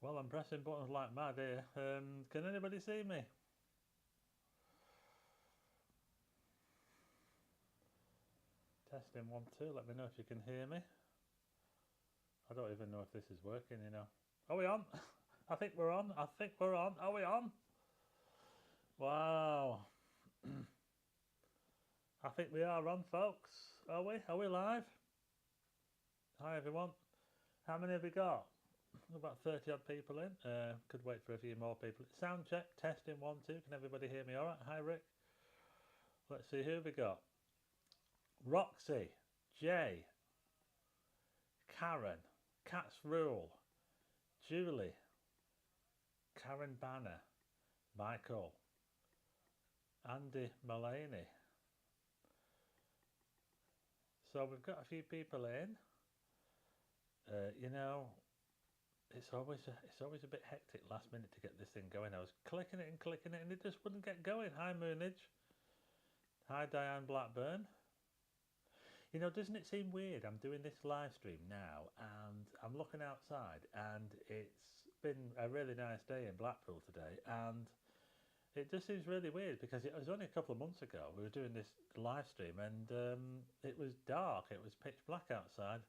Well, I'm pressing buttons like mad here. Can anybody see me? Testing 1, 2. Let me know if you can hear me. I don't even know if this is working, you know. Are we on? I think we're on. I think we're on. Are we on? Wow. I think we are on, folks. Are we? Are we live? Hi, everyone. How many have we got? About 30 odd people in. Could wait for a few more people. Sound check, testing 1, 2. Can everybody hear me all right? Hi, Rick. Let's see who we got. Roxy, Jay, Karen, Cat's Rule, Julie, Karen Banner, Michael, Andy Mullaney. So we've got a few people in. You know, it's always a bit hectic last minute to get this thing going. I was clicking it and it just wouldn't get going. Hi Moonage. Hi Diane Blackburn. You know, doesn't it seem weird? I'm doing this live stream now and I'm looking outside and it's been a really nice day in Blackpool today, and it just seems really weird because it was only a couple of months ago we were doing this live stream and it was dark, it was pitch black outside.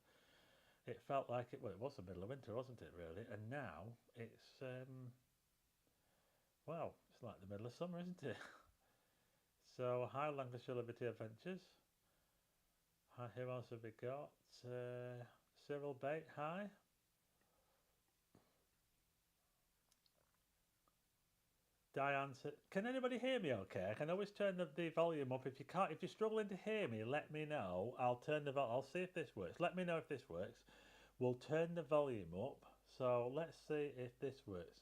It felt like it was the middle of winter, wasn't it, really? And now it's, well, it's like the middle of summer, isn't it? So, hi Lancashire Liberty Adventures. Hi, who else have we got? Cyril Bate, hi. Diane said, can anybody hear me okay? I can always turn the volume up. If you can't, if you're struggling to hear me, let me know. I'll see if this works. Let me know if this works. We'll turn the volume up. So let's see if this works.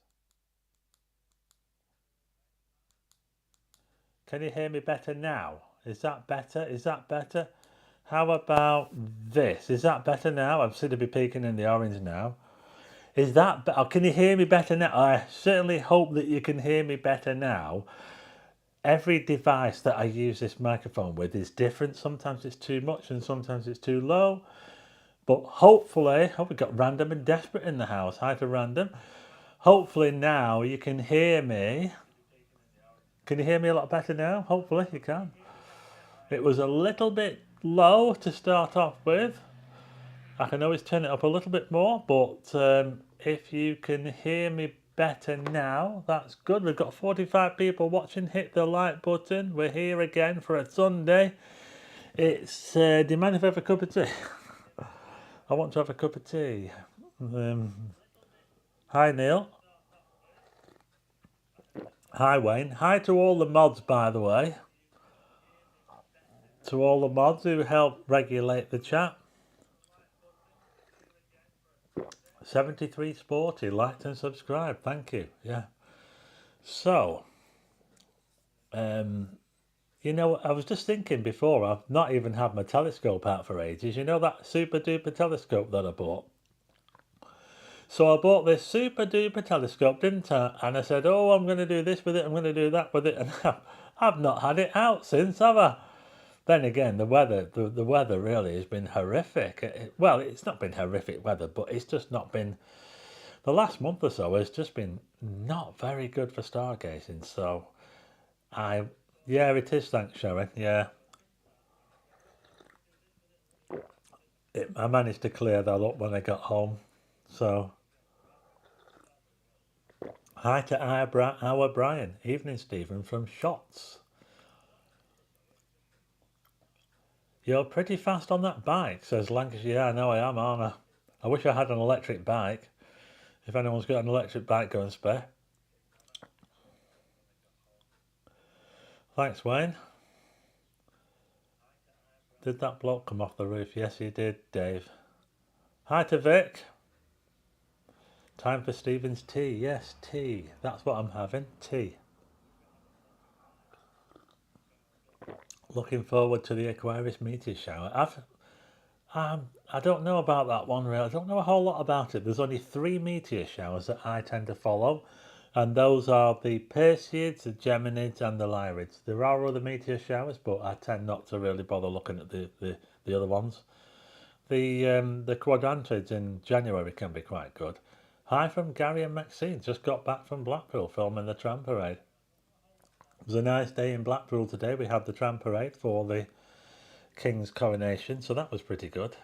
Can you hear me better now? Is that better? Is that better? How about this? Is that better now? I'm seen to be peeking in the orange now. Is that better? Can you hear me better now? I certainly hope that you can hear me better now. Every device that I use this microphone with is different. Sometimes it's too much and sometimes it's too low. But hopefully, we've got Random and Desperate in the house. Hi to Random. Hopefully now you can hear me. Can you hear me a lot better now? Hopefully you can. It was a little bit low to start off with. I can always turn it up a little bit more, but if you can hear me better now, that's good. We've got 45 people watching. Hit the like button. We're here again for a Sunday. It's do you mind if I have a cup of tea? I want to have a cup of tea. Hi Neil. Hi Wayne. Hi to all the mods, by the way. To all the mods who help regulate the chat. 73 Sporty, liked and subscribed. Thank you. Yeah. So, you know, I was just thinking before, I've not even had my telescope out for ages. You know that super duper telescope that I bought? So I bought this super duper telescope, didn't I? And I said, oh, I'm going to do this with it, I'm going to do that with it. And I've not had it out since, have I? Then again, the weather really has been horrific. Well, it's not been horrific weather, but it's just not been... The last month or so has just been not very good for stargazing. So yeah, it is, thanks Sharon, yeah. I managed to clear that up when I got home. So, hi to our Brian. Evening, Stephen, from Shots. You're pretty fast on that bike, says Lancashire. Yeah, I know I am, aren't I? I wish I had an electric bike. If anyone's got an electric bike, go and spare. Thanks, Wayne. Did that bloke come off the roof? Yes, he did, Dave. Hi to Vic. Time for Stephen's tea. Yes, tea. That's what I'm having. Tea. Looking forward to the Aquarius meteor shower. I don't know about that one really. I don't know a whole lot about it. There's only 3 meteor showers that I tend to follow, and those are the Perseids, the Geminids, and the Lyrids. There are other meteor showers, but I tend not to really bother looking at the other ones. The Quadrantids in January can be quite good. Hi from Gary and Maxine. Just got back from Blackpool filming the tram parade. It was a nice day in Blackpool today. We had the tram parade for the King's coronation, so that was pretty good.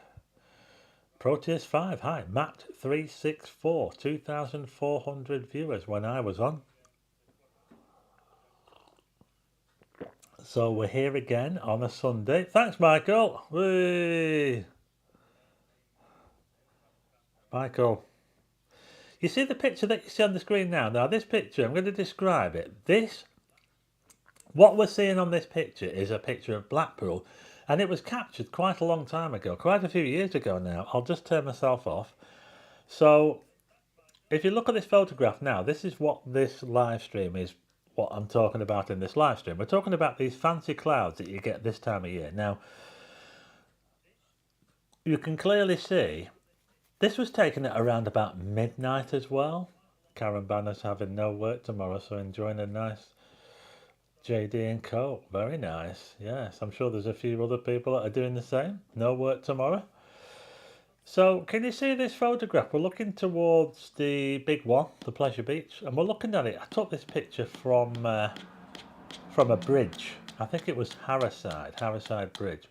Proteus 5, hi. Matt 364, 2,400 viewers when I was on. So we're here again on a Sunday. Thanks, Michael. Whee! Michael. You see the picture that you see on the screen now? Now this picture, I'm going to describe it. What we're seeing on this picture is a picture of Blackpool, and it was captured quite a long time ago, quite a few years ago now. I'll just turn myself off. So if you look at this photograph now, this is what this live stream is, what I'm talking about in this live stream. We're talking about these fancy clouds that you get this time of year. Now, you can clearly see this was taken at around about midnight as well. Karen Banner's having no work tomorrow, so enjoying a nice JD and Co. Very nice. Yes, I'm sure there's a few other people that are doing the same. No work tomorrow. So can you see this photograph? We're looking towards the big one, the Pleasure Beach, and we're looking at it. I took this picture from a bridge. I think it was Harriside Bridge.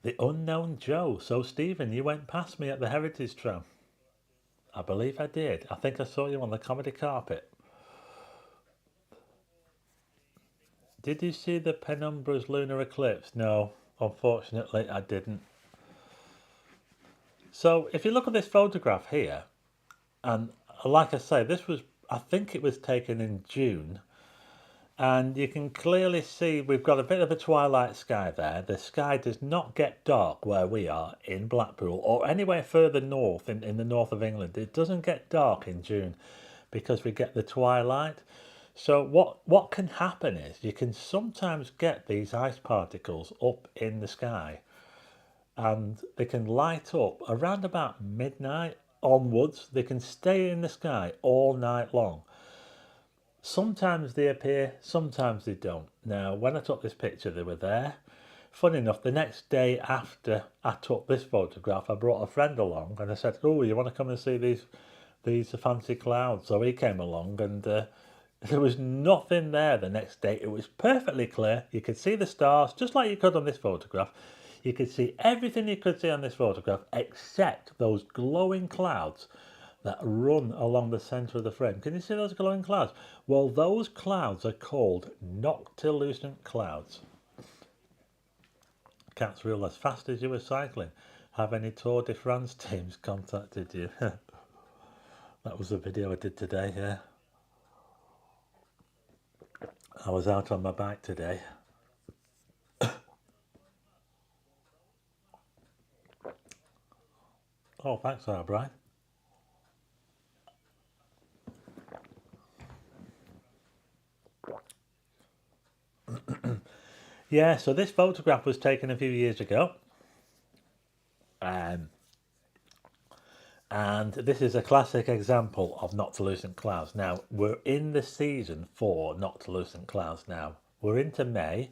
The Unknown Joe. So Stephen, you went past me at the Heritage Tram. I believe I did. I think I saw you on the comedy carpet. Did you see the Penumbra's lunar eclipse? No, unfortunately I didn't. So if you look at this photograph here, and like I say, I think it was taken in June, and you can clearly see we've got a bit of a twilight sky there. The sky does not get dark where we are in Blackpool or anywhere further north in the north of England. It doesn't get dark in June because we get the twilight. So what can happen is you can sometimes get these ice particles up in the sky, and they can light up around about midnight onwards. They can stay in the sky all night long. Sometimes they appear, sometimes they don't. Now, when I took this picture, they were there. Funny enough, the next day after I took this photograph, I brought a friend along and I said, oh, you want to come and see these fancy clouds? So he came along, and there was nothing there the next day. It was perfectly clear. You could see the stars just like you could on this photograph. You could see everything you could see on this photograph except those glowing clouds that run along the centre of the frame. Can you see those glowing clouds? Well, those clouds are called Noctilucent clouds. Cat's rule, as fast as you were cycling. Have any Tour de France teams contacted you? That was the video I did today, yeah. I was out on my bike today. Oh, thanks, Brian. Yeah, so this photograph was taken a few years ago. And this is a classic example of Noctilucent clouds. Now, we're in the season for Noctilucent clouds now. We're into May,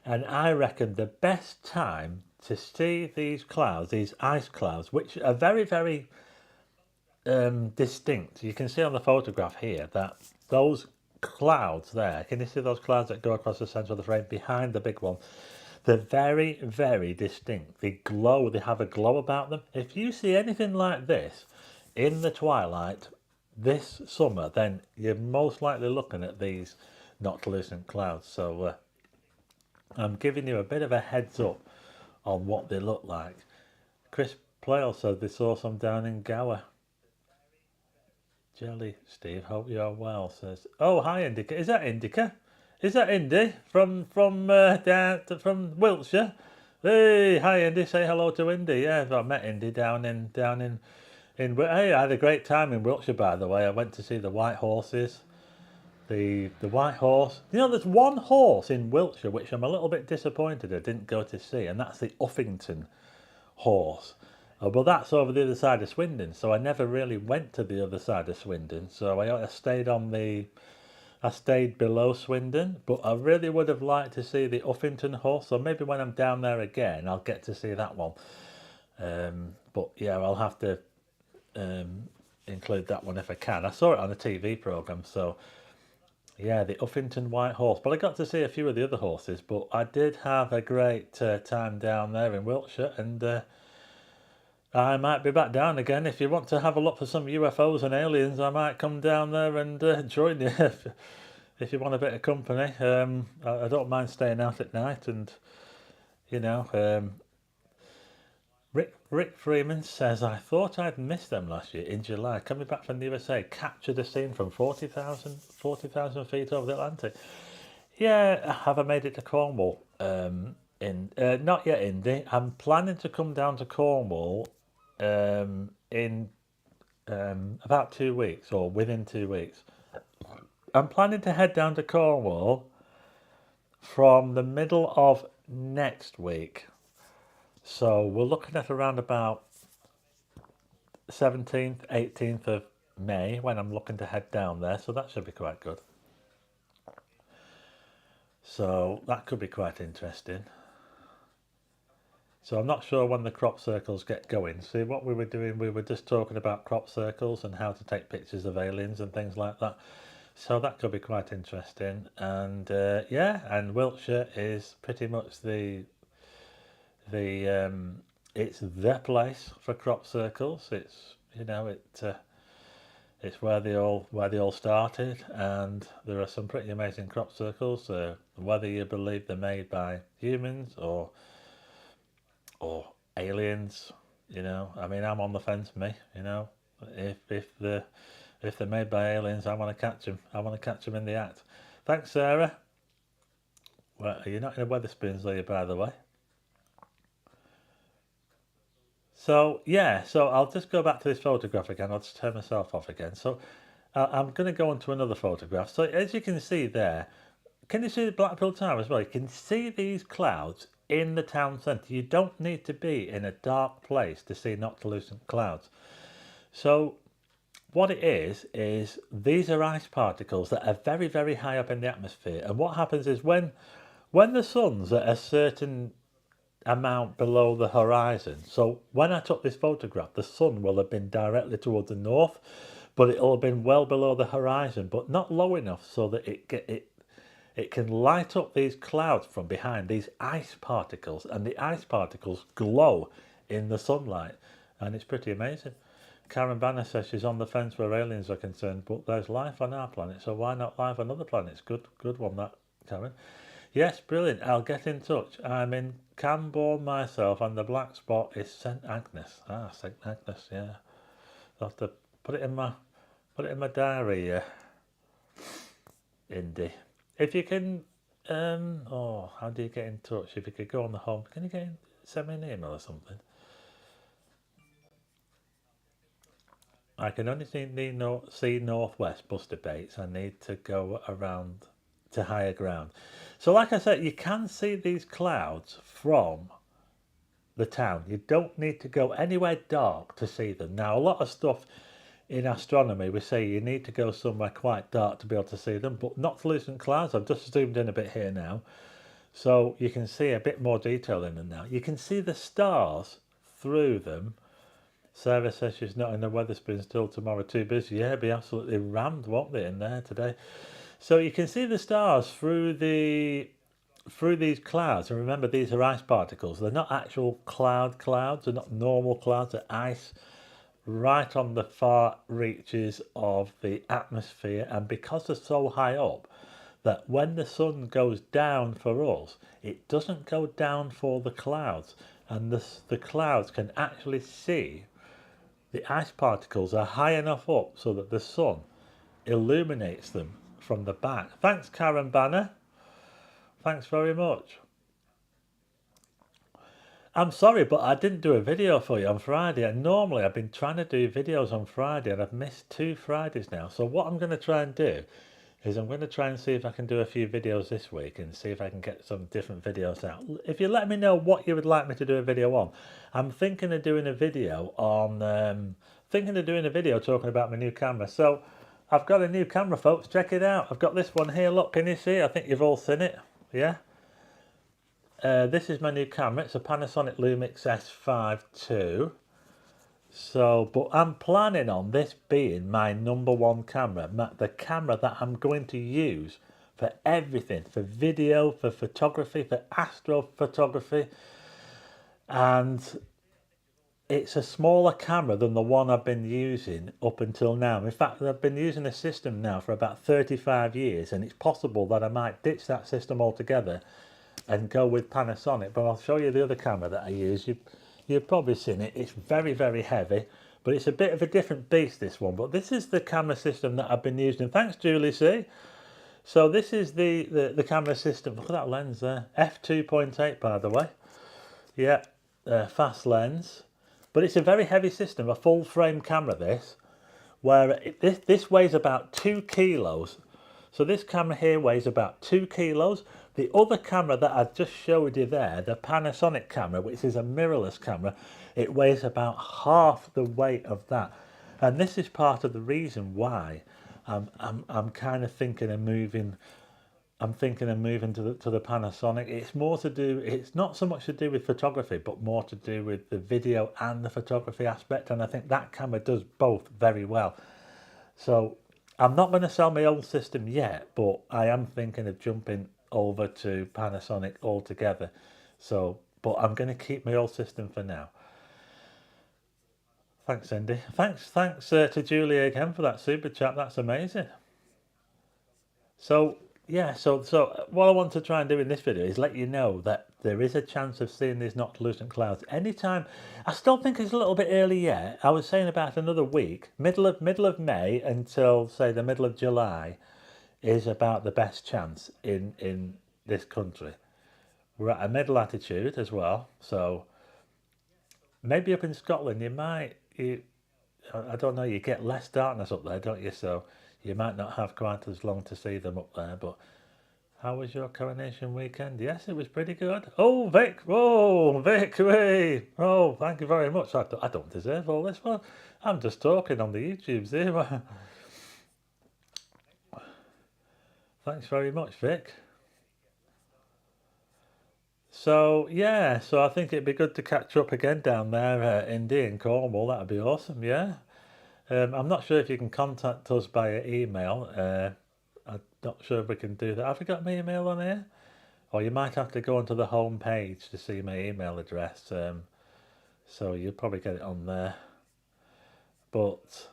and I reckon the best time to see these clouds, these ice clouds, which are very, very distinct. You can see on the photograph here that those clouds there, can you see those clouds that go across the centre of the frame behind the big one? They're very, very distinct. They glow, they have a glow about them. If you see anything like this in the twilight this summer, then you're most likely looking at these Noctilucent clouds. So I'm giving you a bit of a heads up on what they look like. Chris Playle said they saw some down in Gower. Jelly, Steve, hope you're well, says. Oh, hi, Indica. Is that Indica? Is that Indy from down from Wiltshire? Hey, hi, Indy. Say hello to Indy. Yeah, I met Indy down in. Hey, I had a great time in Wiltshire, by the way. I went to see the white horses. The white horse. You know, there's one horse in Wiltshire which I'm a little bit disappointed I didn't go to see, and that's the Uffington horse. Oh, but that's over the other side of Swindon, so I never really went to the other side of Swindon. So I stayed below Swindon, but I really would have liked to see the Uffington horse. So maybe when I'm down there again, I'll get to see that one. But yeah, I'll have to include that one if I can. I saw it on a TV programme, so yeah, the Uffington White Horse. But I got to see a few of the other horses, but I did have a great time down there in Wiltshire, and I might be back down again. If you want to have a look for some UFOs and aliens, I might come down there and join you if you want a bit of company. I don't mind staying out at night, and you know, Rick Freeman says, I thought I'd missed them last year in July. Coming back from the USA, captured a scene from 40,000 feet over the Atlantic. Yeah, have I made it to Cornwall? Not yet, Indy. I'm planning to come down to Cornwall in about 2 weeks, or within 2 weeks. I'm planning to head down to Cornwall from the middle of next week. So we're looking at around about 17th, 18th of May when I'm looking to head down there. So that should be quite good. So that could be quite interesting. So I'm not sure when the crop circles get going. See, what we were doing, we were just talking about crop circles and how to take pictures of aliens and things like that. So that could be quite interesting. And yeah, and Wiltshire is pretty much it's the place for crop circles. It's, you know, it's where they all started, and there are some pretty amazing crop circles. Whether you believe they're made by humans or aliens, you know. I mean, I'm on the fence, me. You know, if they're made by aliens, I want to catch them. I want to catch them in the act. Thanks, Sarah. Well, you're not in a Weatherspoons, are you, by the way? So yeah, so I'll just go back to this photograph again. I'll just turn myself off again. So I'm going to go on to another photograph. So as you can see there, can you see the Blackpool Tower as well? You can see these clouds in the town centre. You don't need to be in a dark place to see noctilucent clouds. So what it is these are ice particles that are very, very high up in the atmosphere. And what happens is when the sun's at a certain amount below the horizon. So when I took this photograph, the sun will have been directly towards the north, but it'll have been well below the horizon, but not low enough so that it can light up these clouds from behind, these ice particles, and the ice particles glow in the sunlight, and it's pretty amazing. Karen Banner says she's on the fence where aliens are concerned, but there's life on our planet, so why not life on other planets? Good one, that, Karen. Yes, brilliant. I'll get in touch. I'm in Camborne myself, and the black spot is St Agnes. Ah, St Agnes. Yeah, I'll have to put it in my diary. Indy. If you can, how do you get in touch? If you could go on the home, can you send me an email or something? I can only see northwest bus debates. I need to go around to higher ground. So like I said, you can see these clouds from the town. You don't need to go anywhere dark to see them. Now, a lot of stuff in astronomy, we say you need to go somewhere quite dark to be able to see them, but noctilucent clouds, I've just zoomed in a bit here now, so you can see a bit more detail in them now. You can see the stars through them. Sarah says she's not in the Weatherspoons till tomorrow, too busy. Yeah, be absolutely rammed, won't they, in there today? So you can see the stars through these clouds. And remember, these are ice particles. They're not actual clouds. They're not normal clouds. They're ice right on the far reaches of the atmosphere. And because they're so high up, that when the sun goes down for us, it doesn't go down for the clouds. And the clouds can actually see the ice particles are high enough up so that the sun illuminates them from the back. Thanks, Karen Banner. Thanks very much. I'm sorry, but I didn't do a video for you on Friday. And normally I've been trying to do videos on Friday, and I've missed 2 Fridays now. So what I'm going to try and do is I'm going to try and see if I can do a few videos this week and see if I can get some different videos out. If you let me know what you would like me to do a video on, I'm thinking of doing a video on, talking about my new camera. So I've got a new camera, folks. Check it out. I've got this one here. Look, can you see? I think you've all seen it. Yeah. This is my new camera. It's a Panasonic Lumix S5 II. So, but I'm planning on this being my #1 camera, the camera that I'm going to use for everything, for video, for photography, for astrophotography, and it's a smaller camera than the one I've been using up until now. In fact, I've been using a system now for about 35 years, and it's possible that I might ditch that system altogether and go with Panasonic. But I'll show you the other camera that I use. You've probably seen it. It's very, very heavy, but it's a bit of a different beast, this one. But this is the camera system that I've been using. Thanks, Julie C. So this is the camera system. Look at that lens there. f2.8, by the way. Yeah, fast lens. But it's a very heavy system, a full frame camera this, where this weighs about 2 kilos. So this camera here weighs about 2 kilos. The other camera that I just showed you there, the Panasonic camera, which is a mirrorless camera, it weighs about half the weight of that. And this is part of the reason why I'm kind of thinking of moving. I'm thinking of moving to the Panasonic. It's more to do, it's not so much to do with photography, but more to do with the video and the photography aspect. And I think that camera does both very well. So I'm not going to sell my old system yet, but I am thinking of jumping over to Panasonic altogether. So, but I'm going to keep my old system for now. Thanks, Cindy. Thanks to Julie again for that super chat. That's amazing. So yeah, so what I want to try and do in this video is let you know that there is a chance of seeing these noctilucent clouds anytime. I still think it's a little bit early yet. I was saying about another week, middle of May until say the middle of July is about the best chance in this country. We're at a mid latitude as well, so maybe up in Scotland I don't know, you get less darkness up there, don't you? So you might not have quite as long to see them up there. But how was your coronation weekend? Yes, it was pretty good. Oh, Vic! Oh, Vic! Hey. Oh, thank you very much. I don't deserve all this one. I'm just talking on the YouTubes here. Thanks very much, Vic. So yeah, so I think it'd be good to catch up again down there in Cornwall. That'd be awesome. Yeah. I'm not sure if you can contact us by email. I'm not sure if we can do that. Have we got my email on here? Or you might have to go onto the home page to see my email address. So you'll probably get it on there. But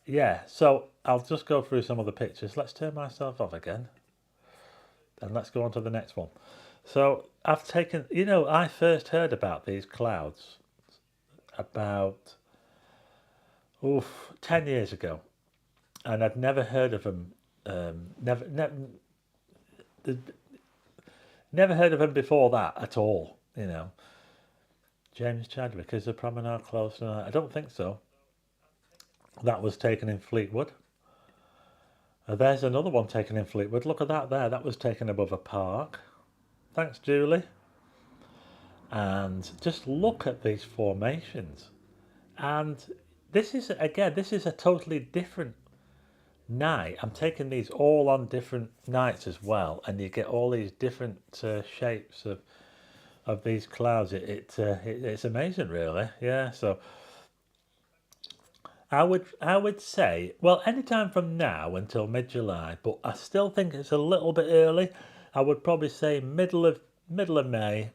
yeah, so I'll just go through some of the pictures. Let's turn myself off again. And let's go on to the next one. So I've taken, I first heard about these clouds about 10 years ago. And I'd never heard of them. Never heard of them before that at all. James Chadwick, is the promenade closed tonight? I don't think so. That was taken in Fleetwood. There's another one taken in Fleetwood. Look at that there. That was taken above a park. Thanks, Julie. And just look at these formations. And this is a totally different night. I'm taking these all on different nights as well, and you get all these different shapes of these clouds. It's amazing, really. Yeah. So I would say, well, anytime from now until mid-July, but I still think it's a little bit early. I would probably say middle of May.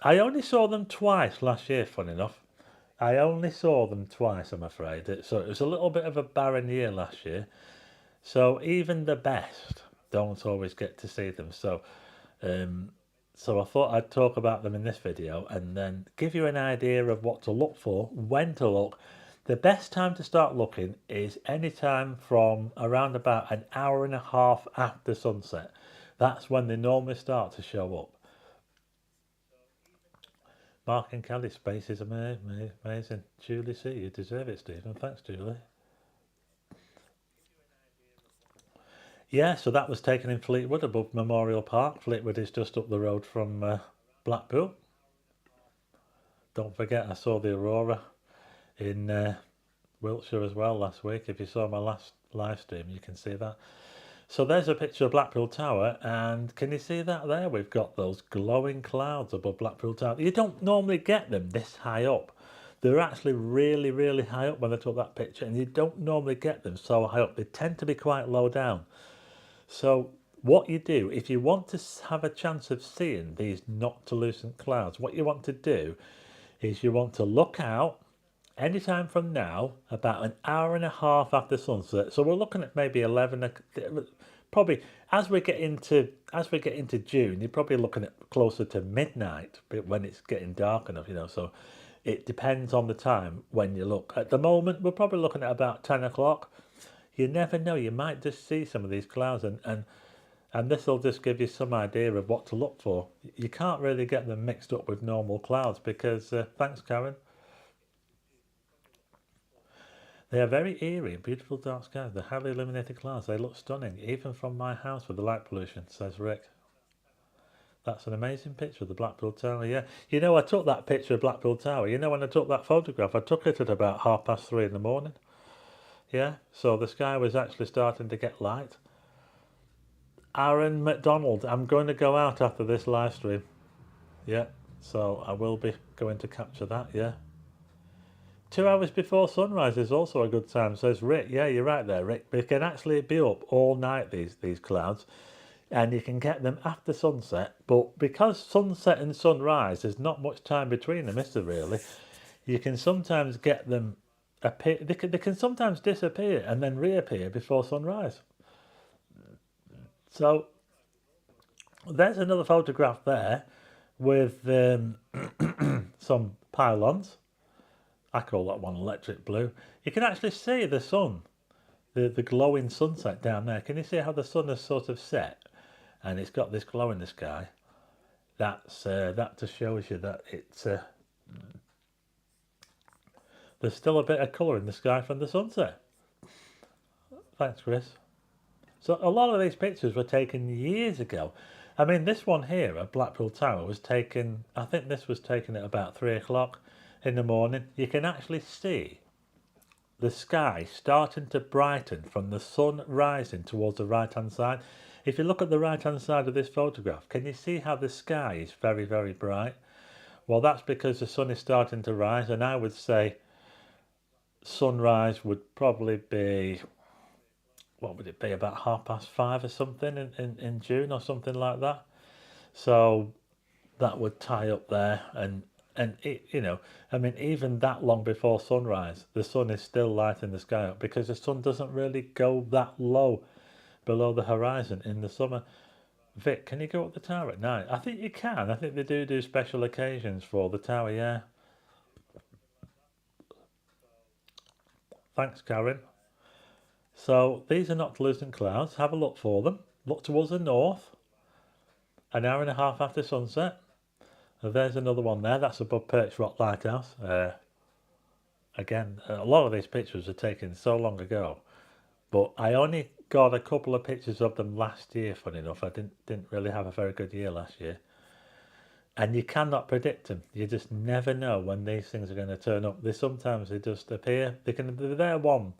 I only saw them twice last year. Funny enough. I only saw them twice, I'm afraid. So it was a little bit of a barren year last year. So even the best don't always get to see them. So I thought I'd talk about them in this video and then give you an idea of what to look for, when to look. The best time to start looking is any time from around about an hour and a half after sunset. That's when they normally start to show up. Mark and Kelly's space is amazing. Julie C, you deserve it, Stephen. Thanks, Julie. Yeah, so that was taken in Fleetwood above Memorial Park. Fleetwood is just up the road from Blackpool. Don't forget, I saw the aurora in Wiltshire as well last week. If you saw my last live stream, you can see that. So there's a picture of Blackpool Tower, and can you see that there? We've got those glowing clouds above Blackpool Tower. You don't normally get them this high up. They're actually really, really high up when I took that picture, and you don't normally get them so high up. They tend to be quite low down. So what you do, if you want to have a chance of seeing these noctilucent clouds, what you want to do is you want to look out anytime from now, about an hour and a half after sunset. So we're looking at maybe 11, probably as we get into June, you're probably looking at closer to midnight, but when it's getting dark enough, you know. So it depends on the time when you look. At the moment, we're probably looking at about 10 o'clock. You never know, you might just see some of these clouds, and this will just give you some idea of what to look for. You can't really get them mixed up with normal clouds because, thanks Karen, they are very eerie, beautiful dark skies. The highly illuminated clouds, they look stunning, even from my house with the light pollution, says Rick. That's an amazing picture of the Blackpool Tower, yeah. You know, I took that picture of Blackpool Tower. You know, when I took that photograph, I took it at about 3:30 in the morning. Yeah, so the sky was actually starting to get light. Aaron McDonald, I'm going to go out after this live stream. Yeah, so I will be going to capture that, yeah. 2 hours before sunrise is also a good time, says Rick. Yeah, you're right there, Rick. They can actually be up all night, these clouds, and you can get them after sunset. But because sunset and sunrise, there's not much time between them, is there really? You can sometimes get them appear. They can sometimes disappear and then reappear before sunrise. So there's another photograph there with some pylons. I call that one electric blue. You can actually see the sun, the glowing sunset down there. Can you see how the sun has sort of set and it's got this glow in the sky? That just shows you that it's there's still a bit of colour in the sky from the sunset. Thanks, Chris. So a lot of these pictures were taken years ago. I mean, this one here at Blackpool Tower was taken, I think this was taken at about 3 o'clock in the morning. You can actually see the sky starting to brighten from the sun rising towards the right hand side. If you look at the right hand side of this photograph, can you see how the sky is very, very bright? Well, that's because the sun is starting to rise, and I would say sunrise would probably be, what would it be, about 5:30 or something in June or something like that. So that would tie up there, and it, you know, I mean, even that long before sunrise, the sun is still lighting the sky up because the sun doesn't really go that low below the horizon in the summer. Vic, can you go up the tower at night? I think you can. I think they do special occasions for the tower, yeah. Thanks, Karen. So these are noctilucent clouds. Have a look for them. Look towards the north. An hour and a half after sunset. And there's another one there. That's above Perch Rock Lighthouse. Again, a lot of these pictures are taken so long ago, but I only got a couple of pictures of them last year. Funny enough, I didn't really have a very good year last year, and you cannot predict them. You just never know when these things are going to turn up. They just appear. They're there one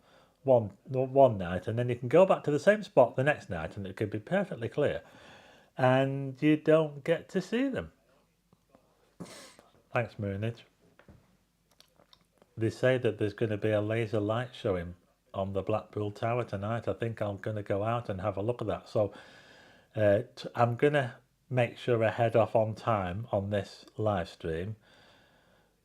night, and then you can go back to the same spot the next night, and it could be perfectly clear, and you don't get to see them. Thanks, Moonage. They say that there's going to be a laser light showing on the Blackpool Tower tonight. I think I'm going to go out and have a look at that. So I'm going to make sure I head off on time on this live stream.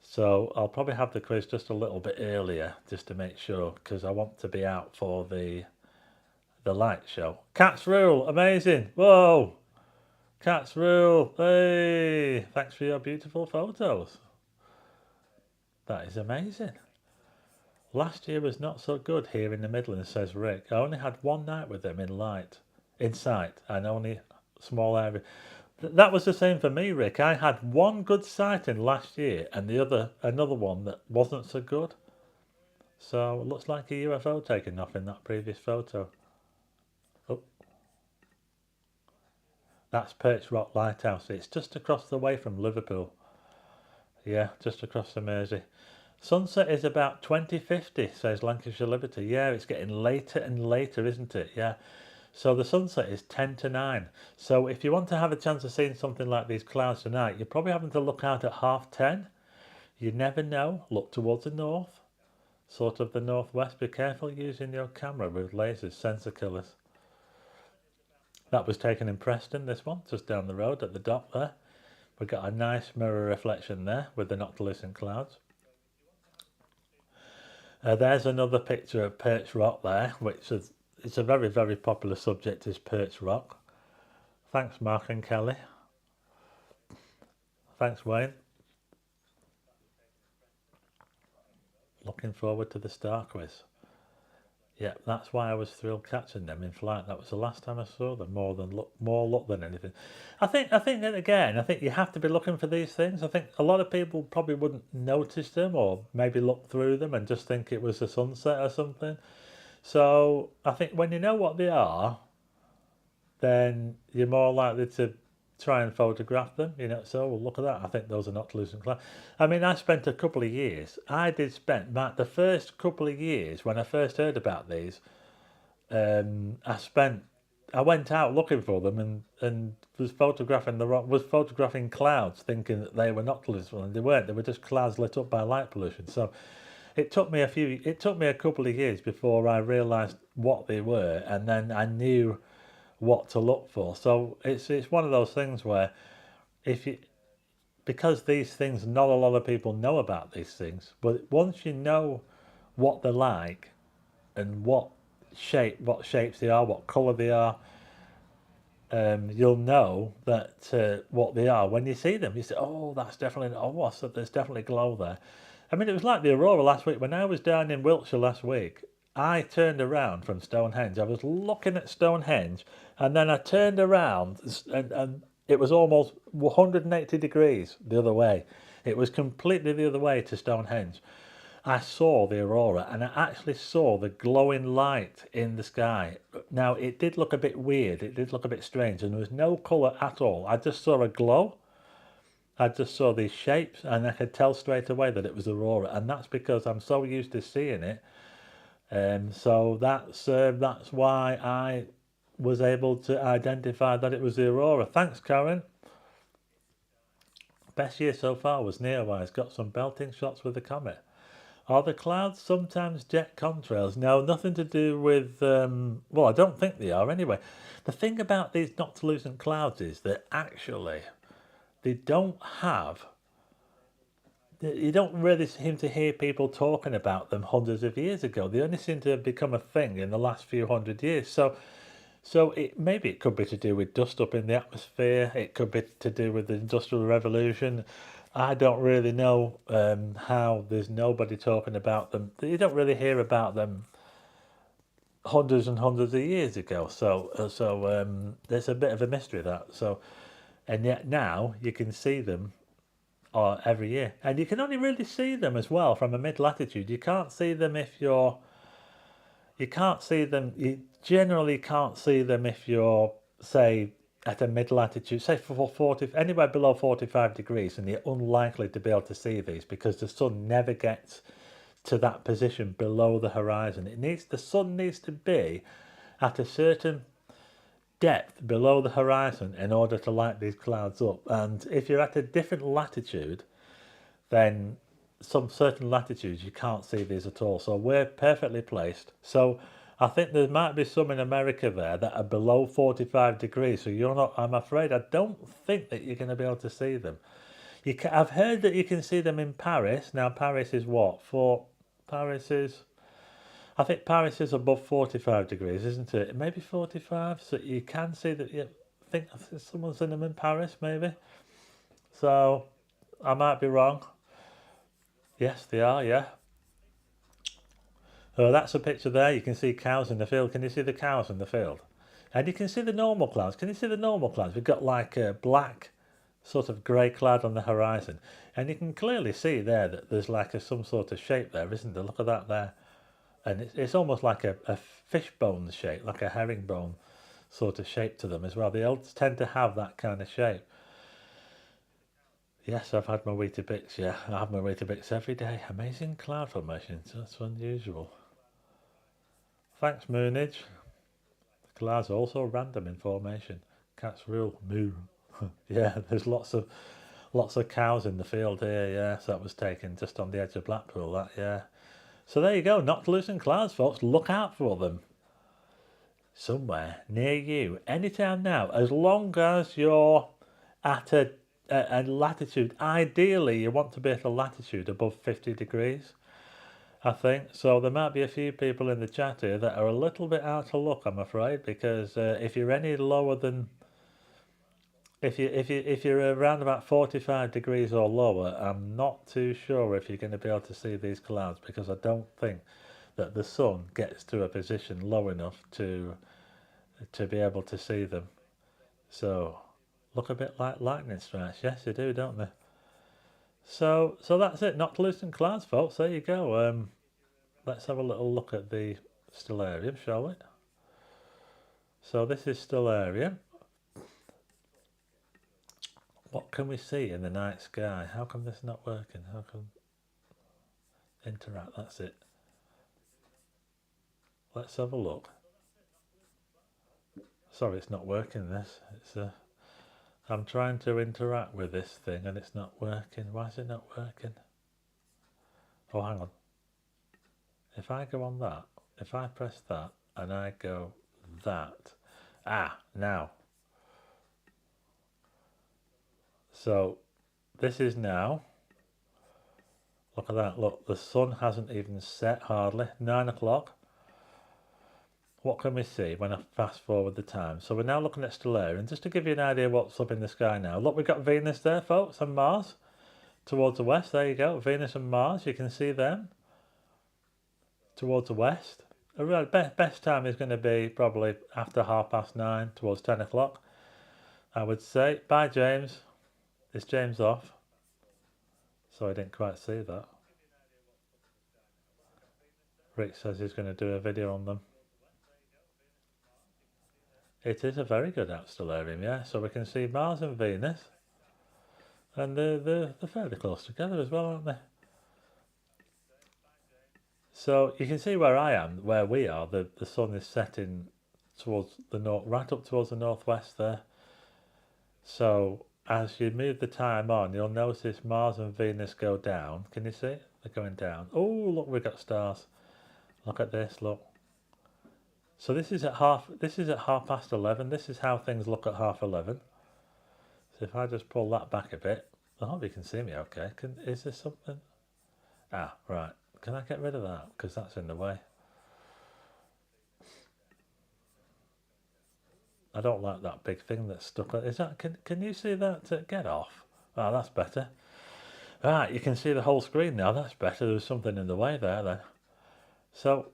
So I'll probably have the quiz just a little bit earlier just to make sure, because I want to be out for the light show. Cats rule, amazing. Whoa, cats rule. Hey, thanks for your beautiful photos. That is amazing. Last year was not so good here in the Midlands, says Rick. I only had one night with them in sight, and only small area. That was the same for me, Rick. I had one good sighting last year, and another one that wasn't so good. So it looks like a UFO taking off in that previous photo. Oh, that's Perch Rock Lighthouse. It's just across the way from Liverpool. Yeah, just across the Mersey. Sunset is about 2050, says Lancashire Liberty. Yeah, it's getting later and later, isn't it? Yeah. So the sunset is 10 to 9. So if you want to have a chance of seeing something like these clouds tonight, you're probably having to look out at 10:30. You never know. Look towards the north, sort of the northwest. Be careful using your camera with lasers, sensor killers. That was taken in Preston, this one, just down the road at the dock there. We've got a nice mirror reflection there with the Noctilucent clouds. There's another picture of Perch Rock there, which is it's a very, very popular subject, is Perch Rock. Thanks, Mark and Kelly. Thanks, Wayne. Looking forward to the star quiz. Yeah, that's why I was thrilled catching them in flight. That was the last time I saw them. More luck than anything. I think that again. I think you have to be looking for these things. I think a lot of people probably wouldn't notice them, or maybe look through them and just think it was a sunset or something. So I think when you know what they are, then you're more likely to try and photograph them, you know. So well, look at that. I think those are Noctilucent clouds. I mean, I spent a couple of years. I did spend the first couple of years when I first heard about these. I went out looking for them and was photographing clouds, thinking that they were Noctilucent, and they weren't. They were just clouds lit up by light pollution. So it took me a couple of years before I realised what they were, and then I knew what to look for. So it's one of those things where because these things, not a lot of people know about these things, but once you know what they're like and what shapes they are, what colour they are, you'll know that what they are when you see them. You say, oh, so there's definitely glow there. I mean, it was like the aurora last week. When I was down in Wiltshire last week, I turned around from Stonehenge. I was looking at Stonehenge, and then I turned around, and it was almost 180 degrees the other way. It was completely the other way to Stonehenge. I saw the aurora, and I actually saw the glowing light in the sky. Now, it did look a bit weird. It did look a bit strange, and there was no colour at all. I just saw a glow. I just saw these shapes, and I could tell straight away that it was aurora, and that's because I'm so used to seeing it. So that's why I was able to identify that it was the aurora. Thanks, Karen. Best year so far was Neowise. Got some belting shots with the comet. Are the clouds sometimes jet contrails? No, nothing to do with. Well, I don't think they are anyway. The thing about these Noctilucent clouds is that actually they don't have. You don't really seem to hear people talking about them hundreds of years ago. They only seem to have become a thing in the last few hundred years. So maybe it could be to do with dust up in the atmosphere. It could be to do with the Industrial Revolution. I don't really know how there's nobody talking about them. You don't really hear about them hundreds and hundreds of years ago. So there's a bit of a mystery that. So, and yet now you can see them every year, and you can only really see them as well from a mid latitude. You can't see them if you're. You can't see them. You generally can't see them if you're, say, at a mid latitude, say for 40, anywhere below 45 degrees, and you're unlikely to be able to see these because the sun never gets to that position below the horizon. The sun needs to be at a certain depth below the horizon in order to light these clouds up. And if you're at a different latitude, then some certain latitudes you can't see these at all. So we're perfectly placed. So I think there might be some in America there that are below 45 degrees. So you're not. I'm afraid I don't think that you're going to be able to see them. I've heard that you can see them in Paris. Now Paris is what? I think Paris is above 45 degrees, isn't it? Maybe 45. So you can see that. I think someone's seen them in Paris, maybe. So I might be wrong. Yes, they are. Yeah. Oh, that's a picture there. You can see cows in the field. Can you see the cows in the field? And you can see the normal clouds. Can you see the normal clouds? We've got like a black, sort of grey cloud on the horizon. And you can clearly see there that there's like some sort of shape there, isn't there? Look at that there. And it's almost like a fishbone shape, like a herringbone sort of shape to them as well. They all tend to have that kind of shape. Yes, I've had my Weetabix, yeah. I have my Weetabix every day. Amazing cloud formations. That's unusual. Thanks, Moonage. Clouds are also random in formation. Cats rule. Moo. Yeah, there's lots of cows in the field here. Yeah, so that was taken just on the edge of Blackpool. That, yeah. So there you go. Noctilucent clouds, folks. Look out for them. Somewhere near you, anytime now, as long as you're at a latitude. Ideally, you want to be at a latitude above 50 degrees, I think. So there might be a few people in the chat here that are a little bit out of luck, I'm afraid, because if you're any lower than, if you're around about 45 degrees or lower, I'm not too sure if you're going to be able to see these clouds, because I don't think that the sun gets to a position low enough to be able to see them. So look a bit like lightning strikes. Yes, they do, don't they? So that's it. Noctilucent clouds, folks. There you go. Let's have a little look at the Stellarium, shall we? So this is Stellarium. What can we see in the night sky? How come this not working? How come interact? That's it. Let's have a look. Sorry, it's not working. This. It's I'm trying to interact with this thing and it's not working. Why is it not working? Oh, hang on. If I go on that, if I press that and I go that, now. So this is now. Look at that. Look, the sun hasn't even set hardly. 9 o'clock. What can we see when I fast forward the time? So we're now looking at Stellarium. Just to give you an idea what's up in the sky now. Look, we've got Venus there, folks, and Mars towards the west. There you go. Venus and Mars. You can see them towards the west. Best time is going to be probably after 9:30 towards 10 o'clock, I would say. Bye, James. Is James off? So I didn't quite see that. Rick says he's going to do a video on them. It is a very good app, Stellarium, yeah. So we can see Mars and Venus. And they're fairly close together as well, aren't they? So you can see where I am, where we are. The sun is setting towards the north, right up towards the northwest there. So as you move the time on, you'll notice Mars and Venus go down. Can you see? They're going down. Oh, look, we've got stars. Look at this, look. So this is at half past 11. This is how things look at 11:30. So if I just pull that back a bit, I hope you can see me okay. Is there something? Right. Can I get rid of that? Because that's in the way. I don't like that big thing that's stuck. Is that? Can you see that? Get off. Oh, that's better. Right, you can see the whole screen now. That's better. There's something in the way there then. So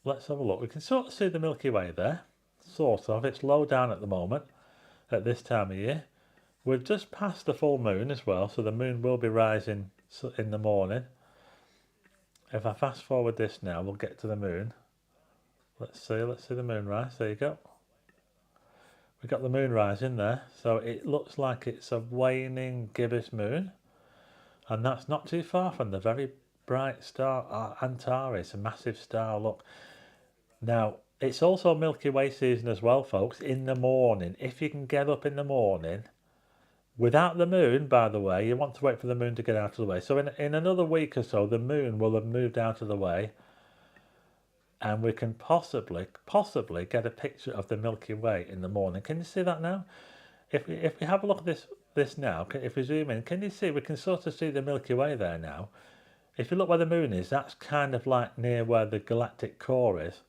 let's have a look. We can sort of see the Milky Way there. Sort of. It's low down at the moment at this time of year. We've just passed the full moon as well, so the moon will be rising in the morning. If I fast forward this now, we'll get to the moon. Let's see the moon rise. There you go. We've got the moon rising there, so it looks like it's a waning gibbous moon, and that's not too far from the very bright star Antares, a massive star. Look, now it's also Milky Way season as well, folks. In the morning, if you can get up in the morning, without the moon, by the way, you want to wait for the moon to get out of the way. So in another week or so, the moon will have moved out of the way, and we can possibly get a picture of the Milky Way in the morning. Can you see that now? If we have a look at this now, if we zoom in, can you see? We can sort of see the Milky Way there now. If you look where the moon is, that's kind of like near where the galactic core is.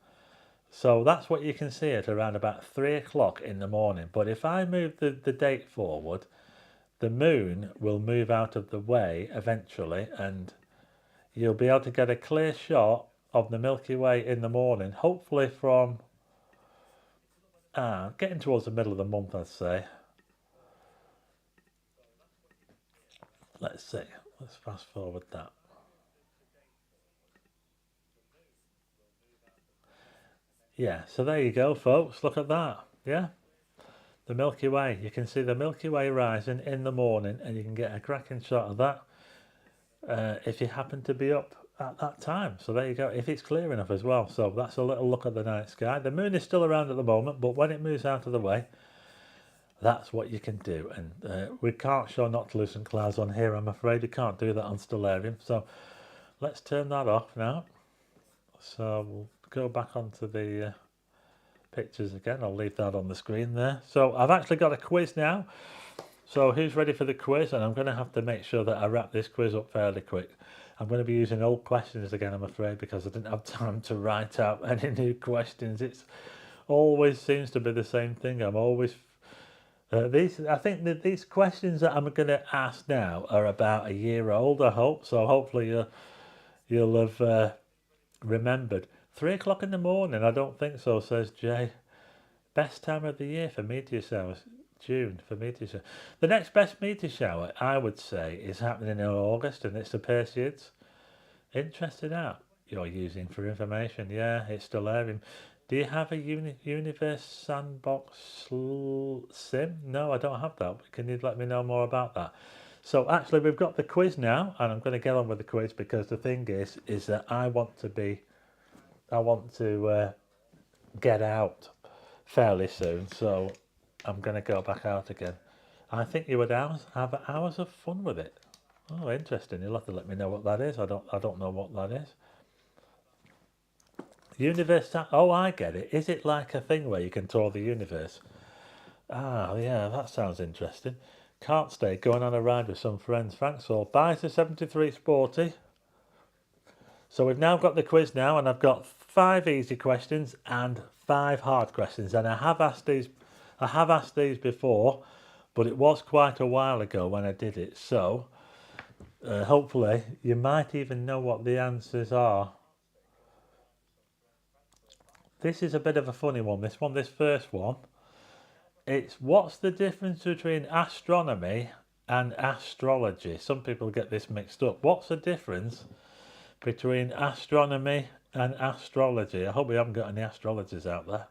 So that's what you can see at around about 3 o'clock in the morning. But if I move the date forward, the moon will move out of the way eventually, and you'll be able to get a clear shot of the Milky Way in the morning, hopefully from getting towards the middle of the month, I'd say. Let's see. Let's fast forward that. Yeah, so there you go, folks. Look at that. Yeah, the Milky Way. You can see the Milky Way rising in the morning, and you can get a cracking shot of that if you happen to be up at that time. So there you go, if it's clear enough as well. So that's a little look at the night sky. The moon is still around at the moment, but when it moves out of the way, that's what you can do. And we can't show Noctilucent clouds on here, I'm afraid. We can't do that on Stellarium. So let's turn that off now. So we'll go back onto the pictures again. I'll leave that on the screen there. So I've actually got a quiz now. So who's ready for the quiz? And I'm going to have to make sure that I wrap this quiz up fairly quick. I'm going to be using old questions again, I'm afraid, because I didn't have time to write out any new questions. It's always seems to be the same thing. I'm always I think that these questions that I'm going to ask now are about a year old, I hope. So hopefully you'll have remembered. 3 o'clock in the morning? I don't think so, says Jay. Best time of the year for meteor showers? June for meteor shower. The next best meteor shower, I would say, is happening in August, and it's the Perseids. Interesting app you're using for information. Yeah, it's Stellarium. Do you have a Universe Sandbox sim? No, I don't have that. Can you let me know more about that? So actually, we've got the quiz now, and I'm going to get on with the quiz because the thing is that I want to get out fairly soon. So I'm going to go back out again. I think you would have hours of fun with it. Oh, interesting. You'll have to let me know what that is. I don't know what that is. Universe. Oh, I get it. Is it like a thing where you can tour the universe? Ah, yeah, that sounds interesting. Can't stay. Going on a ride with some friends. Thanks all. Bye to 73 Sporty. So we've now got the quiz now, and I've got 5 easy questions and 5 hard questions. And I have asked these before, but it was quite a while ago when I did it. So hopefully you might even know what the answers are. This is a bit of a funny one. This first one. It's what's the difference between astronomy and astrology? Some people get this mixed up. What's the difference between astronomy and astrology? I hope we haven't got any astrologers out there.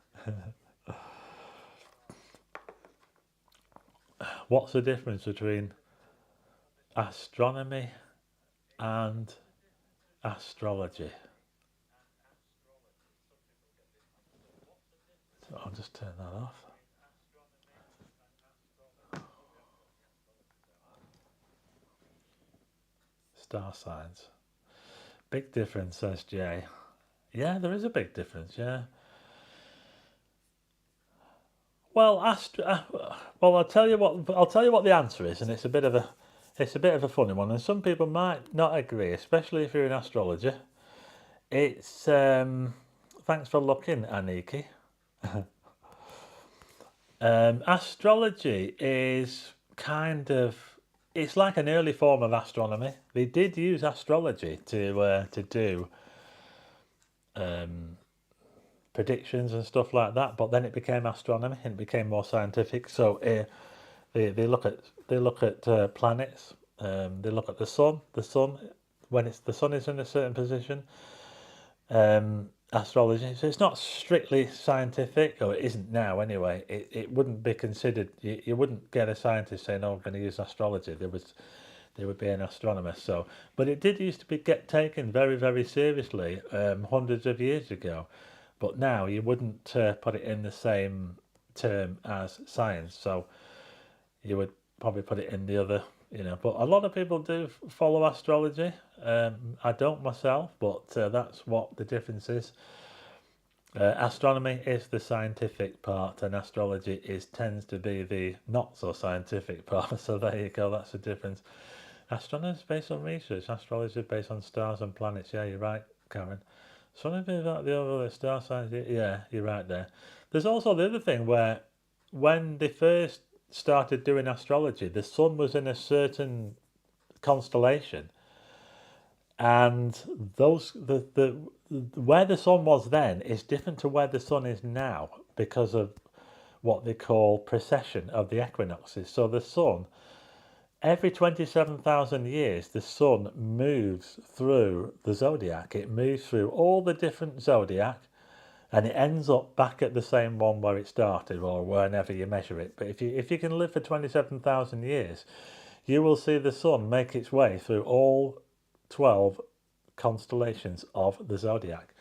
What's the difference between astronomy and astrology? So I'll just turn that off. Star signs. Big difference, says Jay. Yeah, there is a big difference, yeah. Well, I'll tell you what the answer is, and it's a bit of a funny one, and some people might not agree, especially if you're in astrology. It's thanks for looking, Aniki. Astrology is kind of, it's like an early form of astronomy. They did use astrology to do predictions and stuff like that, but then it became astronomy and it became more scientific. So they look at planets. They look at the sun. When the sun is in a certain position. Astrology. So it's not strictly scientific, or it isn't now anyway. It wouldn't be considered. You wouldn't get a scientist saying, "Oh, I'm going to use astrology." There would be an astronomer. So, but it did used to get taken very, very seriously hundreds of years ago. But now you wouldn't put it in the same term as science. So you would probably put it in the other, But a lot of people do follow astrology. I don't myself, but that's what the difference is. Astronomy is the scientific part, and astrology tends to be the not so scientific part. So there you go. That's the difference. Astronomy is based on research. Astrology is based on stars and planets. Yeah, you're right, Karen. Something about the other star signs. Yeah, you're right there. There's also the other thing where when they first started doing astrology, the sun was in a certain constellation, and the where the sun was then is different to where the sun is now because of what they call precession of the equinoxes. So the sun, every 27,000 years, the sun moves through the zodiac. It moves through all the different zodiac, and it ends up back at the same one where it started, or whenever you measure it. But if you can live for 27,000 years, you will see the sun make its way through all 12 constellations of the zodiac.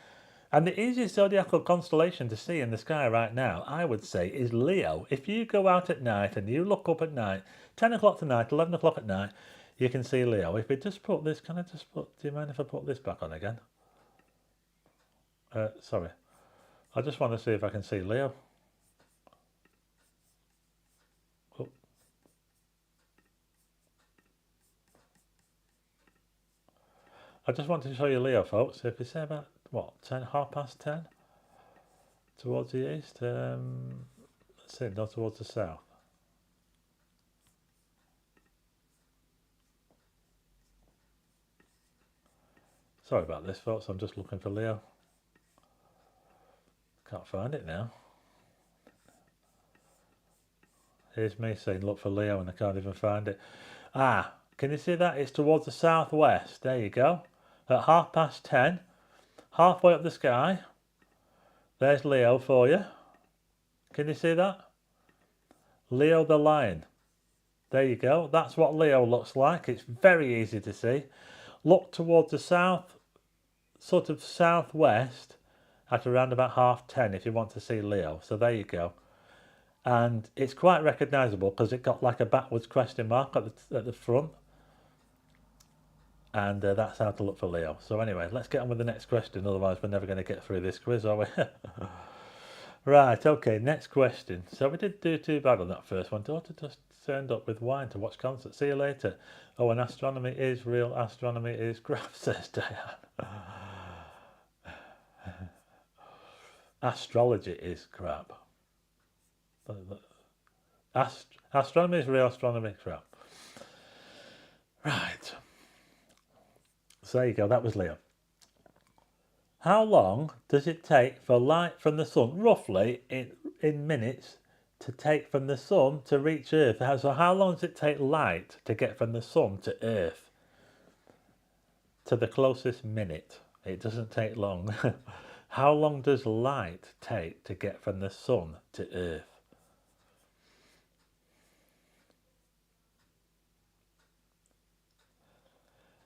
And the easiest zodiacal constellation to see in the sky right now, I would say, is Leo. If you go out at night and you look up at night, 10 o'clock tonight, 11 o'clock at night, you can see Leo. If we just put this, can I just put, do you mind if I put this back on again? Sorry. I just want to see if I can see Leo. Oh. I just want to show you Leo, folks. If you say about, what, 10, 10:30? Towards the east, let's see, not towards the south. Sorry about this, folks, I'm just looking for Leo. Can't find it now. Here's me saying look for Leo and I can't even find it. Ah, can you see that? It's towards the southwest. There you go. At 10:30, halfway up the sky. There's Leo for you. Can you see that? Leo the lion. There you go. That's what Leo looks like. It's very easy to see. Look towards the south, sort of southwest, at around about 10:30 if you want to see Leo. So there you go. And it's quite recognisable because it got like a backwards question mark at the front. And that's how to look for Leo. So anyway, let's get on with the next question. Otherwise, we're never going to get through this quiz, are we? Right, okay, next question. So we didn't do too bad on that first one. Daughter just turned up with wine to watch concert. See you later. Oh, and astronomy is real. Astronomy is crap, says Diane. Astrology is crap. Astronomy is real, astronomy is crap. Right. So there you go, that was Leo. How long does it take for light from the sun, roughly in minutes, to take from the sun to reach Earth? So how long does it take light to get from the sun to Earth? To the closest minute. It doesn't take long. How long does light take to get from the sun to Earth?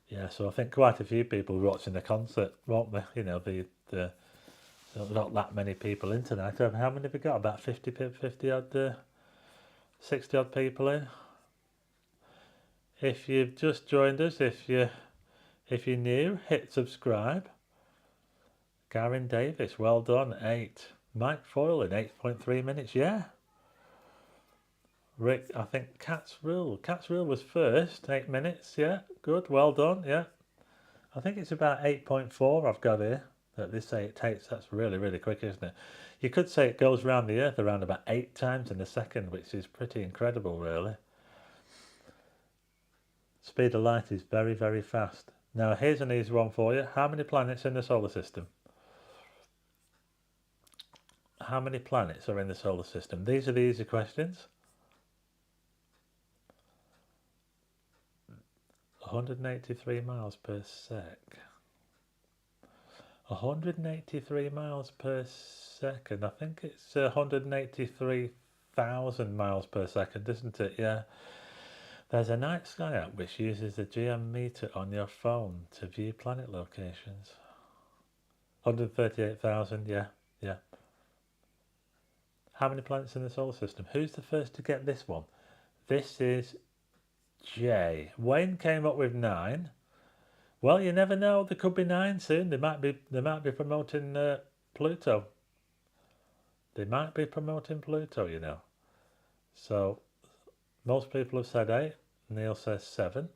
Yeah, so I think quite a few people were watching the concert, weren't they? You know, not that many people in tonight. How many have we got? About 50 odd, 60 odd people in. If you've just joined us, if you're new, hit subscribe. Garen Davis, well done, 8. Mike Foyle in 8.3 minutes, yeah. Rick, I think Cat's Rule was first, 8 minutes, yeah, good, well done, yeah. I think it's about 8.4 I've got here, that they say it takes. That's really, really quick, isn't it? You could say it goes around the Earth around about 8 times in a second, which is pretty incredible, really. Speed of light is very, very fast. Now, here's an easy one for you. How many planets in the solar system? How many planets are in the solar system? These are the easy questions. 183 miles per sec. 183 miles per second. I think it's 183,000 miles per second, isn't it? Yeah. There's a night sky app which uses the GM meter on your phone to view planet locations. 138,000, yeah. How many planets in the solar system? Who's the first to get this one? This is Jay. Wayne came up with 9. Well, you never know. There could be 9 soon. They might be promoting Pluto. They might be promoting Pluto, you know. So most people have said 8. Neil says 7.